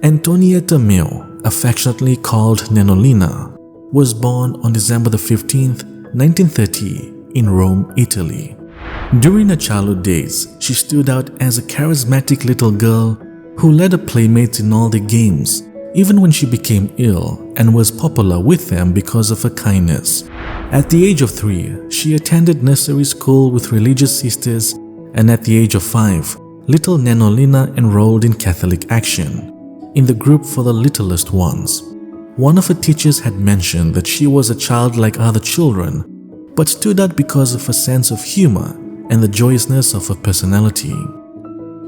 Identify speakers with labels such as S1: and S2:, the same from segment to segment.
S1: Antonietta Meo, affectionately called Nenolina, was born on December 15, 1930 in Rome, Italy. During her childhood days, she stood out as a charismatic little girl who led her playmates in all their games, even when she became ill and was popular with them because of her kindness. At the age of 3, she attended nursery school with religious sisters, and at the age of 5, little Nenolina enrolled in Catholic Action, in the group for the littlest ones. One of her teachers had mentioned that she was a child like other children, but stood out because of her sense of humor and the joyousness of her personality.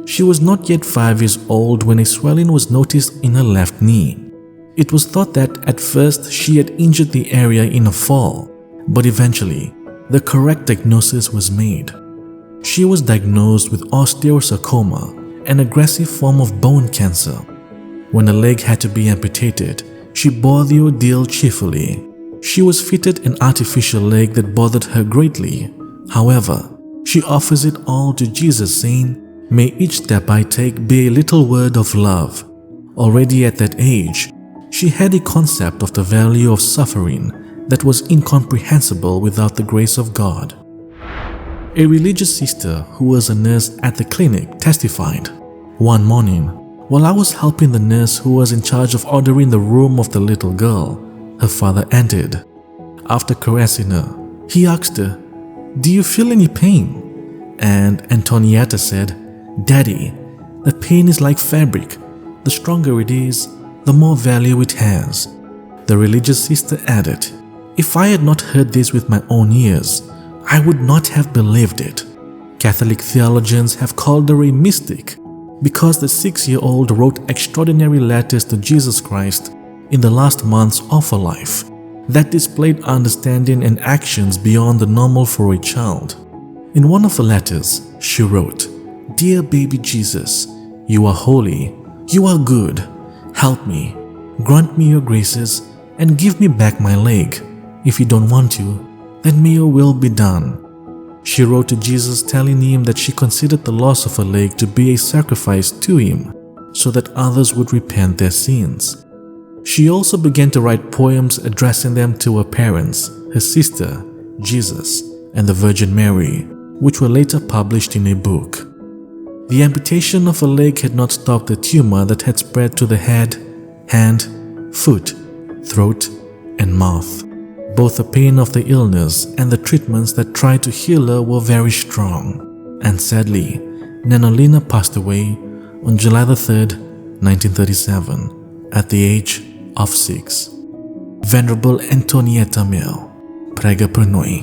S1: She was not yet 5 years old when a swelling was noticed in her left knee. It was thought that at first she had injured the area in a fall, but eventually the correct diagnosis was made. She was diagnosed with osteosarcoma, an aggressive form of bone cancer. When her leg had to be amputated, she bore the ordeal cheerfully. She was fitted an artificial leg that bothered her greatly. However, she offers it all to Jesus, saying, "May each step I take be a little word of love." Already at that age, she had a concept of the value of suffering that was incomprehensible without the grace of God. A religious sister who was a nurse at the clinic testified, "One morning, while I was helping the nurse who was in charge of ordering the room of the little girl, her father entered. After caressing her, he asked her, 'Do you feel any pain?' And Antonietta said, 'Daddy, the pain is like fabric. The stronger it is, the more value it has.' The religious sister added, 'If I had not heard this with my own ears, I would not have believed it.' Catholic theologians have called her a mystic because the 6-year-old wrote extraordinary letters to Jesus Christ in the last months of her life that displayed understanding and actions beyond the normal for a child. In one of her letters, she wrote, 'Dear baby Jesus, you are holy, you are good. Help me, grant me your graces, and give me back my leg. If you don't want to, then may your will be done.' She wrote to Jesus telling him that she considered the loss of her leg to be a sacrifice to him so that others would repent their sins. She also began to write poems addressing them to her parents, her sister, Jesus, and the Virgin Mary, which were later published in a book. The amputation of her leg had not stopped the tumor that had spread to the head, hand, foot, throat, and mouth. Both the pain of the illness and the treatments that tried to heal her were very strong, and sadly, Nenolina passed away on July 3, 1937, at the age of 6. Venerable Antonietta Meo, prega per noi.